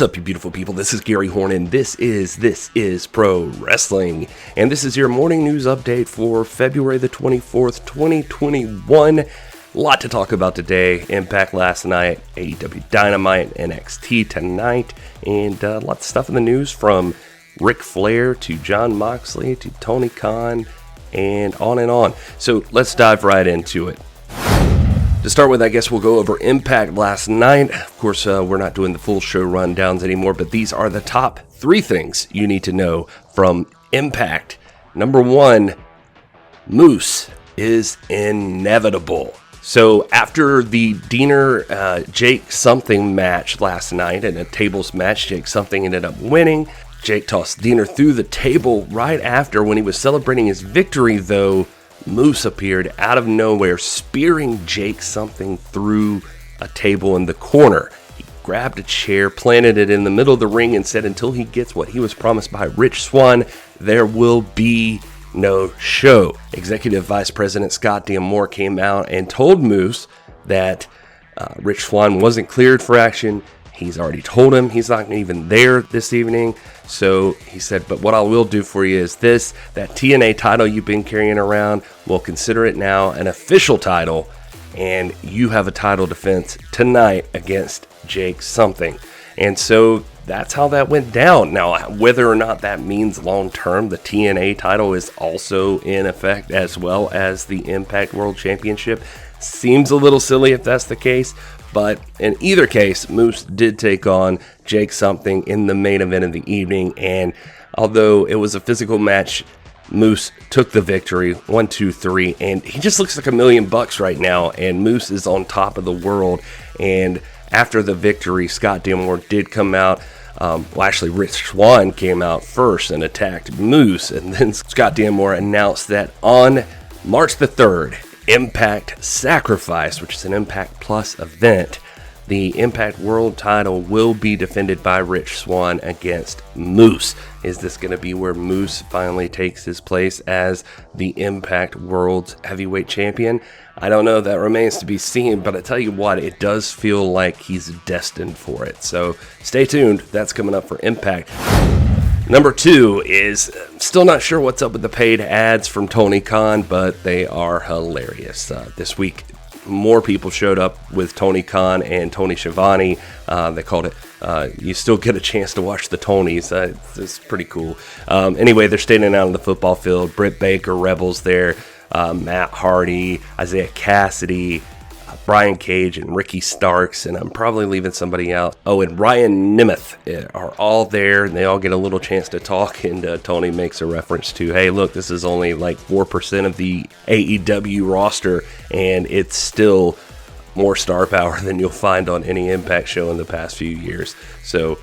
What's up, you beautiful people? This is Gary Horn, and this is Pro Wrestling. And this is your morning news update for February the 24th, 2021. A lot to talk about today. Impact last night, AEW Dynamite, NXT tonight, and lots of stuff in the news from Ric Flair to Jon Moxley to Tony Khan, and on and on. So let's dive right into it. To start with, I guess we'll go over Impact last night. Of course, we're not doing the full show rundowns anymore, but these are the top 3 things you need to know from Impact. Number 1, Moose is inevitable. So after the Diener Jake Something match last night, in a tables match, Jake Something ended up winning. Jake tossed Diener through the table right after. When he was celebrating his victory, though, Moose appeared out of nowhere, spearing Jake Something through a table in the corner. He grabbed a chair, planted it in the middle of the ring, and said until he gets what he was promised by Rich Swann, there will be no show. Executive Vice President Scott D'Amore came out and told Moose that Rich Swann wasn't cleared for action. He's already told him he's not even there this evening. So he said, but what I will do for you is this, that TNA title you've been carrying around, we'll consider it now an official title, and you have a title defense tonight against Jake Something. And so that's how that went down. Now, whether or not that means long-term, the TNA title is also in effect, as well as the Impact World Championship, seems a little silly if that's the case. But in either case, Moose did take on Jake Something in the main event of the evening. And although it was a physical match, Moose took the victory, 1, 2, 3. And he just looks like $1 million right now. And Moose is on top of the world. And after the victory, Scott D'Amore did come out. Actually, Rich Swann came out first and attacked Moose. And then Scott D'Amore announced that on March the 3rd, Impact Sacrifice, which is an Impact Plus event, the Impact World title will be defended by Rich Swann against Moose. Is this going to be where Moose finally takes his place as the Impact World Heavyweight Champion? I don't know. That remains to be seen, but I tell you what, it does feel like he's destined for it. So stay tuned. That's coming up for Impact. Number 2 is still not sure what's up with the paid ads from Tony Khan, but they are hilarious. This week, more people showed up with Tony Khan and Tony Schiavone. They called it, you still get a chance to watch the Tonys. It's pretty cool. Anyway, they're standing out on the football field. Britt Baker, Rebels there. Matt Hardy, Isaiah Cassidy, Brian Cage, and Ricky Starks, and I'm probably leaving somebody out. Oh, and Ryan Nemeth are all there, and they all get a little chance to talk, and Tony makes a reference to, hey, look, this is only like 4% of the AEW roster, and it's still more star power than you'll find on any Impact show in the past few years. So,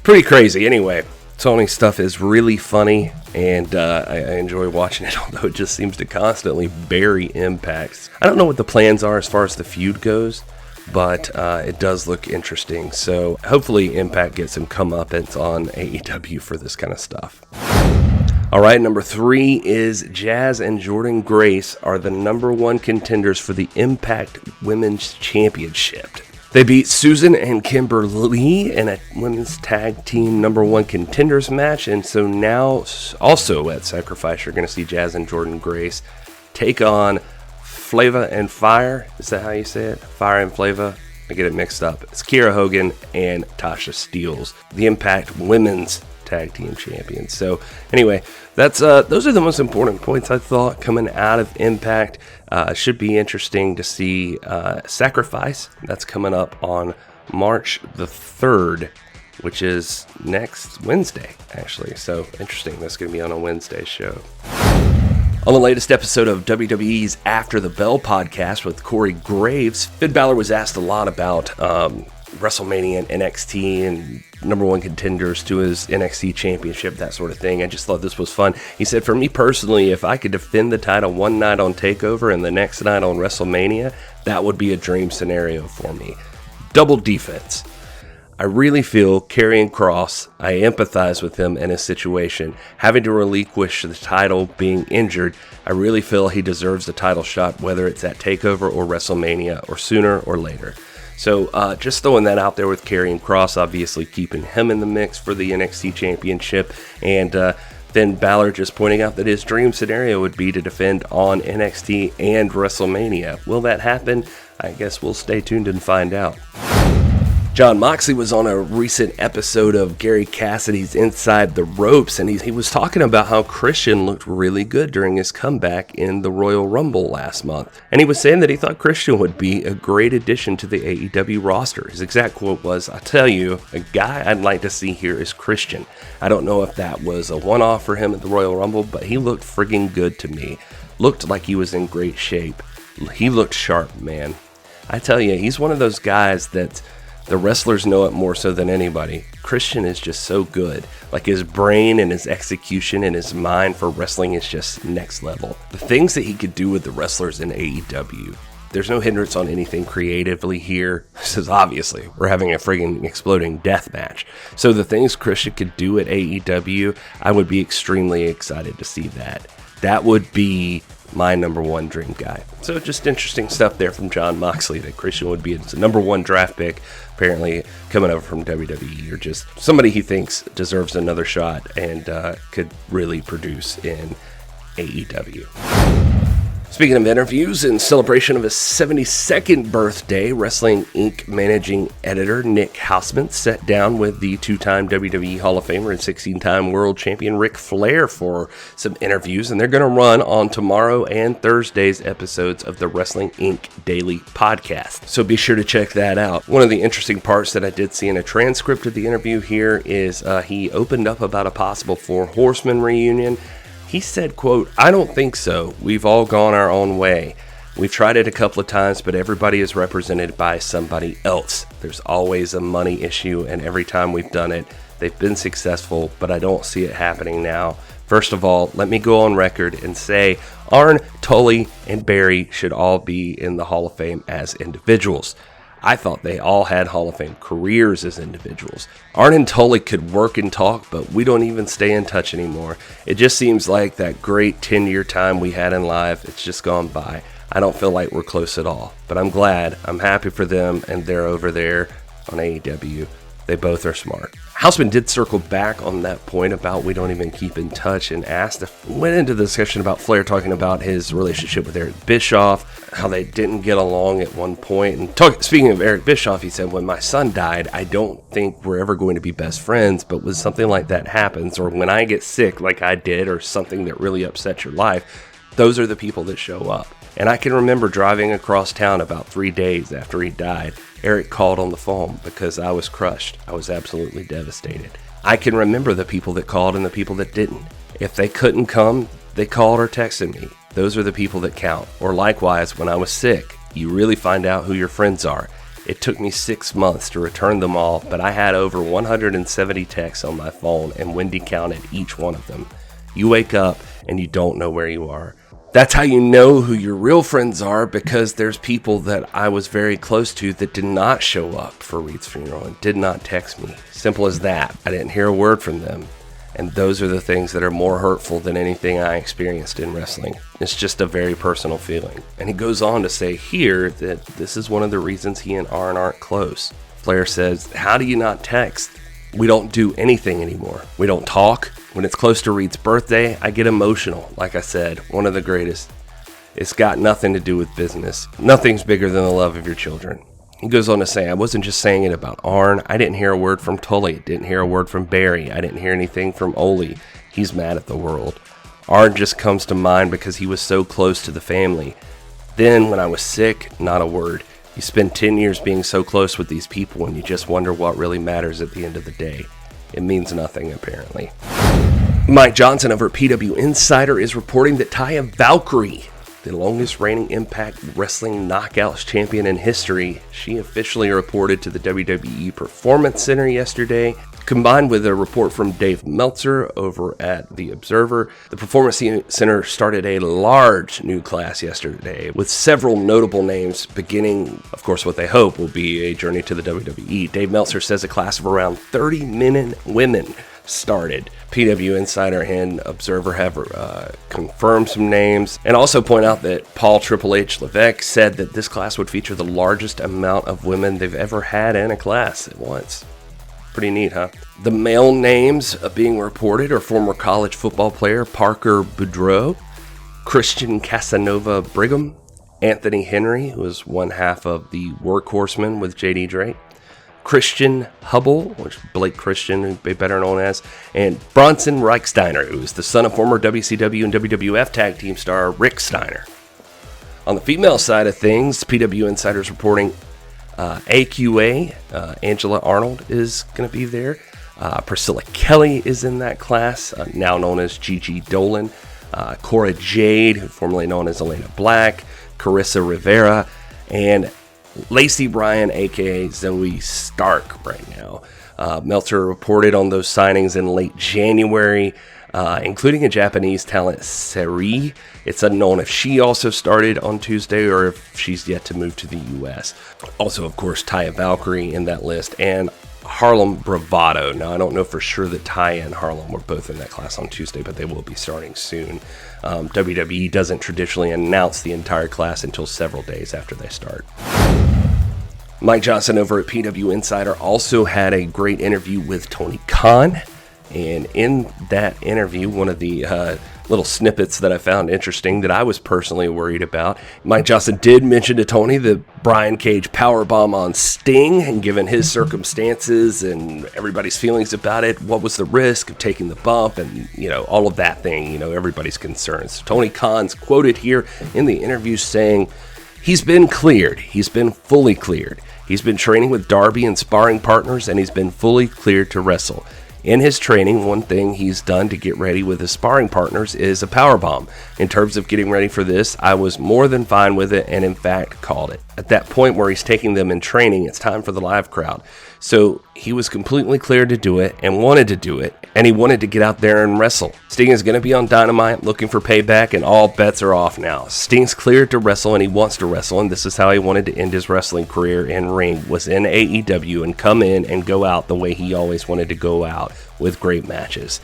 pretty crazy. Anyway, Tony's stuff is really funny, and I enjoy watching it, although it just seems to constantly bury Impacts. I don't know what the plans are as far as the feud goes, but it does look interesting. So hopefully Impact gets some comeuppance on AEW for this kind of stuff. All right, number 3 is Jazz and Jordynne Grace are the number 1 contenders for the Impact Women's Championship. They beat Susan and Kimber Lee in a women's tag team number 1 contenders match. And so now, also at Sacrifice, you're going to see Jazz and Jordynne Grace take on Flava and Fire. Is that how you say it? Fire and Flava? I get it mixed up. It's Kiera Hogan and Tasha Steelz, the Impact Women's Tag Team Champions. So anyway, that's those are the most important points I thought coming out of Impact. Should be interesting to see Sacrifice. That's coming up on March the 3rd, which is next Wednesday, actually. So interesting. That's going to be on a Wednesday show. On the latest episode of WWE's After the Bell podcast with Corey Graves, Finn Balor was asked a lot about WrestleMania and NXT and number 1 contenders to his NXT championship, that sort of thing. I just thought this was fun. He said, for me personally, if I could defend the title one night on TakeOver and the next night on WrestleMania, that would be a dream scenario for me. Double defense. I really feel Karrion Kross, I empathize with him in his situation. Having to relinquish the title, being injured, I really feel he deserves the title shot, whether it's at TakeOver or WrestleMania or sooner or later. So just throwing that out there with Karrion Kross, obviously keeping him in the mix for the NXT Championship. And then Balor just pointing out that his dream scenario would be to defend on NXT and WrestleMania. Will that happen? I guess we'll stay tuned and find out. Jon Moxley was on a recent episode of Gary Cassidy's Inside the Ropes, and he was talking about how Christian looked really good during his comeback in the Royal Rumble last month. And he was saying that he thought Christian would be a great addition to the AEW roster. His exact quote was, "I tell you, a guy I'd like to see here is Christian. I don't know if that was a one-off for him at the Royal Rumble, but he looked friggin' good to me. Looked like he was in great shape. He looked sharp, man." I tell you, he's one of those guys that the wrestlers know it more so than anybody. Christian is just so good. Like, his brain and his execution and his mind for wrestling is just next level. The things that he could do with the wrestlers in AEW, there's no hindrance on anything creatively here. This is obviously, we're having a friggin' exploding death match. So the things Christian could do at AEW, I would be extremely excited to see that. That would be my number one dream guy. So just interesting stuff there from Jon Moxley, that Christian would be his number one draft pick, apparently coming over from WWE, or just somebody he thinks deserves another shot and could really produce in AEW. Speaking of interviews, in celebration of his 72nd birthday, Wrestling Inc. managing editor Nick Hausman sat down with the two-time WWE Hall of Famer and 16-time world champion Ric Flair for some interviews, and they're going to run on tomorrow and Thursday's episodes of the Wrestling Inc. Daily Podcast. So be sure to check that out. One of the interesting parts that I did see in a transcript of the interview here is he opened up about a possible Four Horsemen reunion. He said, quote, "I don't think so. We've all gone our own way. We've tried it a couple of times, but everybody is represented by somebody else. There's always a money issue, and every time we've done it, they've been successful, but I don't see it happening now. First of all, let me go on record and say Arn, Tully, and Barry should all be in the Hall of Fame as individuals. I thought they all had Hall of Fame careers as individuals. Arn and Tully could work and talk, but we don't even stay in touch anymore. It just seems like that great 10-year time we had in live, it's just gone by. I don't feel like we're close at all. But I'm glad. I'm happy for them, and they're over there on AEW. They both are smart." Hausman did circle back on that point about we don't even keep in touch, and went into the discussion about Flair talking about his relationship with Eric Bischoff, how they didn't get along at one point. And speaking of Eric Bischoff, he said, "When my son died, I don't think we're ever going to be best friends, but when something like that happens, or when I get sick like I did, or something that really upsets your life, those are the people that show up." And I can remember driving across town about 3 days after he died. Eric called on the phone because I was crushed. I was absolutely devastated. I can remember the people that called and the people that didn't. If they couldn't come, they called or texted me. Those are the people that count. Or likewise, when I was sick, you really find out who your friends are. It took me 6 months to return them all, but I had over 170 texts on my phone, and Wendy counted each one of them. You wake up and you don't know where you are. That's how you know who your real friends are, because there's people that I was very close to that did not show up for Reed's funeral and did not text me. Simple as that. I didn't hear a word from them. And those are the things that are more hurtful than anything I experienced in wrestling. It's just a very personal feeling. And he goes on to say here that this is one of the reasons he and Arn aren't close. Flair says, "How do you not text? We don't do anything anymore. We don't talk. When it's close to Reed's birthday, I get emotional. Like I said, one of the greatest. It's got nothing to do with business. Nothing's bigger than the love of your children." He goes on to say, "I wasn't just saying it about Arn. I didn't hear a word from Tully. Didn't hear a word from Barry. I didn't hear anything from Ole. He's mad at the world. Arn just comes to mind because he was so close to the family. Then, when I was sick, not a word. You spend 10 years being so close with these people and you just wonder what really matters at the end of the day. It means nothing, apparently." Mike Johnson over at PW Insider is reporting that Taya Valkyrie, the longest reigning Impact Wrestling Knockouts champion in history, she officially reported to the WWE Performance Center yesterday. Combined with a report from Dave Meltzer over at The Observer, the Performance Center started a large new class yesterday with several notable names beginning, of course, what they hope will be a journey to the WWE. Dave Meltzer says a class of around 30 men and women started. PW Insider and Observer have confirmed some names, and also point out that Paul Triple H Levesque said that this class would feature the largest amount of women they've ever had in a class at once. Pretty neat, huh? The male names being reported are former college football player Parker Boudreaux, Christian Casanova Brigham, Anthony Henry, who was one half of the Workhorsemen with J.D. Drake, Christian Hubble, which Blake Christian would be better known as, and Bronson Reichsteiner, who is the son of former WCW and WWF tag team star Rick Steiner. On the female side of things, PW Insider's reporting AQA, Angela Arnold is going to be there. Priscilla Kelly is in that class, now known as Gigi Dolan. Cora Jade, formerly known as Elena Black, Carissa Rivera, and Lacey Bryan, aka Zoe Stark, right now. Meltzer reported on those signings in late January, including a Japanese talent, Seri. It's unknown if she also started on Tuesday or if she's yet to move to the U.S. Also, of course, Taya Valkyrie in that list, and Harlem Bravado. Now, I don't know for sure that Taya and Harlem were both in that class on Tuesday, but they will be starting soon. WWE doesn't traditionally announce the entire class until several days after they start. Mike Johnson over at PW Insider also had a great interview with Tony Khan. And in that interview, one of the little snippets that I found interesting that I was personally worried about, Mike Johnson did mention to Tony the Brian Cage powerbomb on Sting, and given his circumstances and everybody's feelings about it, what was the risk of taking the bump, and all of that thing, everybody's concerns. Tony Khan's quoted here in the interview saying, "He's been cleared. He's been fully cleared. He's been training with Darby and sparring partners, and he's been fully cleared to wrestle. In his training, one thing he's done to get ready with his sparring partners is a powerbomb. In terms of getting ready for this, I was more than fine with it and in fact called it. At that point where he's taking them in training, it's time for the live crowd. So he was completely cleared to do it and wanted to do it, and he wanted to get out there and wrestle. Sting is going to be on Dynamite looking for payback, and all bets are off now. Sting's cleared to wrestle and he wants to wrestle, and this is how he wanted to end his wrestling career in ring, was in AEW and come in and go out the way he always wanted to go out, with great matches.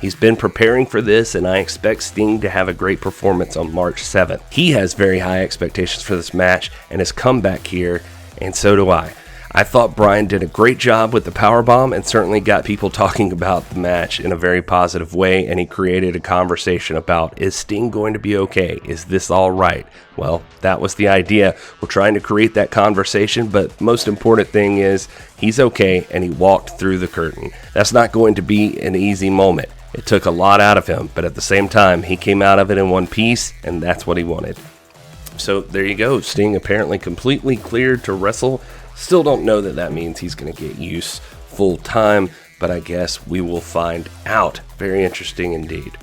He's been preparing for this, and I expect Sting to have a great performance on March 7th. He has very high expectations for this match and has come back here, and so do I. I thought Brian did a great job with the powerbomb and certainly got people talking about the match in a very positive way, and he created a conversation about, is Sting going to be okay? Is this all right? Well, that was the idea. We're trying to create that conversation, but most important thing is he's okay and he walked through the curtain. That's not going to be an easy moment. It took a lot out of him, but at the same time, he came out of it in one piece, and that's what he wanted. So there you go. Sting apparently completely cleared to wrestle. Still don't know that means he's going to get use full time, but I guess we will find out. Very interesting indeed.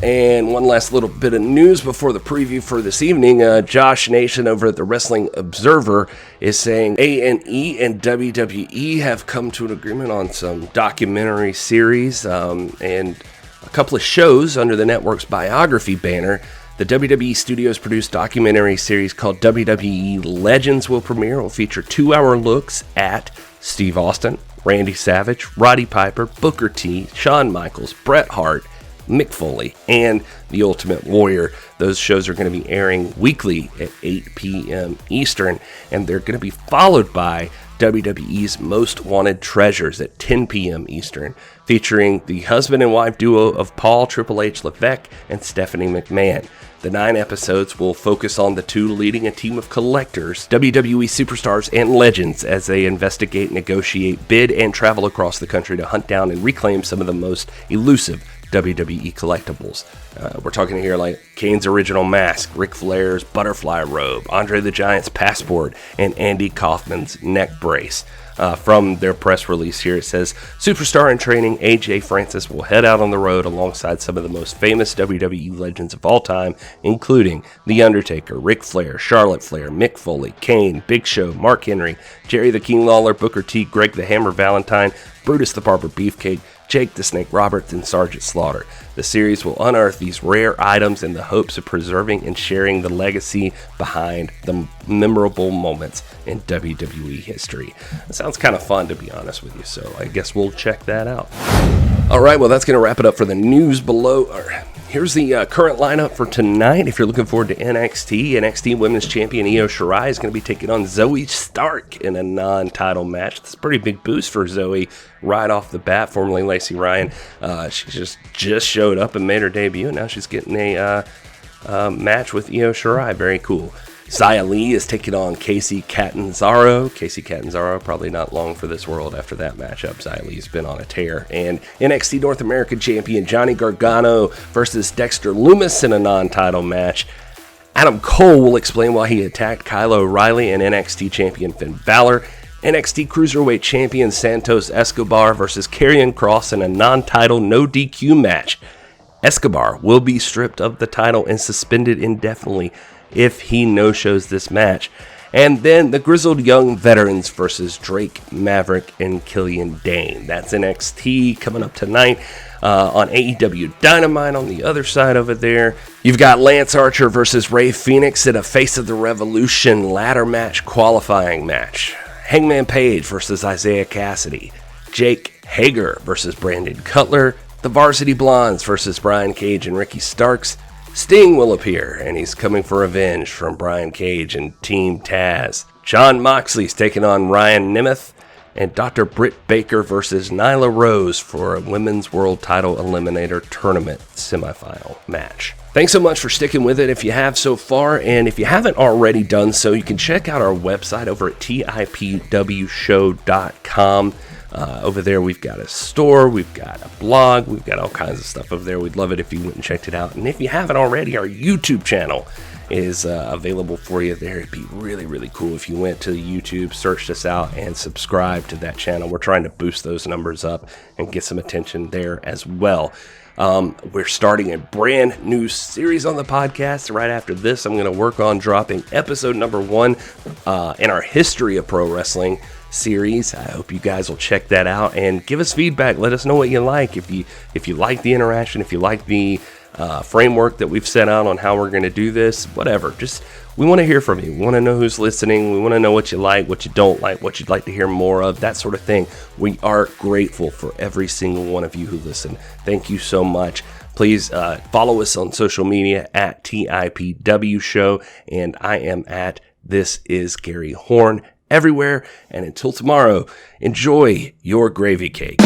And one last little bit of news before the preview for this evening. Josh Nation over at the Wrestling Observer is saying A&E and WWE have come to an agreement on some documentary series and a couple of shows under the network's biography banner. The WWE Studios produced documentary series called WWE Legends will premiere. It will feature 2-hour looks at Steve Austin, Randy Savage, Roddy Piper, Booker T, Shawn Michaels, Bret Hart, Mick Foley, and The Ultimate Warrior. Those shows are going to be airing weekly at 8 p.m. Eastern, and they're going to be followed by WWE's Most Wanted Treasures at 10 p.m. Eastern, featuring the husband and wife duo of Paul Triple H Levesque and Stephanie McMahon. The 9 episodes will focus on the two leading a team of collectors, WWE superstars and legends, as they investigate, negotiate, bid, and travel across the country to hunt down and reclaim some of the most elusive WWE collectibles. We're talking here like Kane's original mask, Ric Flair's butterfly robe, Andre the Giant's passport, and Andy Kaufman's neck brace. From their press release here, it says, Superstar in training AJ Francis will head out on the road alongside some of the most famous WWE legends of all time, including The Undertaker, Ric Flair, Charlotte Flair, Mick Foley, Kane, Big Show, Mark Henry, Jerry the King Lawler, Booker T, Greg the Hammer Valentine, Brutus the Barber Beefcake, Jake the Snake Roberts, and Sergeant Slaughter. The series will unearth these rare items in the hopes of preserving and sharing the legacy behind the memorable moments in WWE history. It sounds kind of fun, to be honest with you, so I guess we'll check that out. All right, well, that's going to wrap it up for the news below. Here's the current lineup for tonight. If you're looking forward to NXT Women's Champion Io Shirai is going to be taking on Zoe Stark in a non-title match. That's a pretty big boost for Zoe right off the bat, formerly Lacey Ryan. She just showed up and made her debut, and now she's getting a match with Io Shirai. Very cool. Xia Li is taking on Kacy Catanzaro. Kacy Catanzaro probably not long for this world after that matchup. Xia Li's been on a tear. And NXT North American Champion Johnny Gargano versus Dexter Lumis in a non-title match. Adam Cole will explain why he attacked Kyle O'Reilly and NXT Champion Finn Balor. NXT Cruiserweight Champion Santos Escobar versus Karrion Kross in a non-title no DQ match. Escobar will be stripped of the title and suspended indefinitely if he no-shows this match. And then the Grizzled Young Veterans versus Drake Maverick and Killian Dane. That's NXT coming up tonight on AEW Dynamite on the other side over there. You've got Lance Archer versus Rey Fenix in a Face of the Revolution ladder match qualifying match. Hangman Page versus Isaiah Cassidy. Jake Hager versus Brandon Cutler. The Varsity Blondes versus Brian Cage and Ricky Starks. Sting will appear, and he's coming for revenge from Brian Cage and Team Taz. Jon Moxley's taking on Ryan Nemeth, and Dr. Britt Baker versus Nyla Rose for a Women's World Title Eliminator Tournament semifinal match. Thanks so much for sticking with it if you have so far, and if you haven't already done so, you can check out our website over at tipwshow.com. Over there, we've got a store, we've got a blog, we've got all kinds of stuff over there. We'd love it if you went and checked it out. And if you haven't already, our YouTube channel is available for you there. It'd be really, really cool if you went to YouTube, searched us out, and subscribed to that channel. We're trying to boost those numbers up and get some attention there as well. We're starting a brand new series on the podcast. Right after this, I'm going to work on dropping episode number 1 in our History of Pro Wrestling series. I hope you guys will check that out and give us feedback. Let us know what you like. If you like the interaction, if you like the framework that we've set out on how we're going to do this, whatever. Just we want to hear from you. We want to know who's listening. We want to know what you like, what you don't like, what you'd like to hear more of, that sort of thing. We are grateful for every single one of you who listen. Thank you so much. Please follow us on social media at TIPW Show, and I am at This Is Gary Horn everywhere. And until tomorrow, enjoy your gravy cake.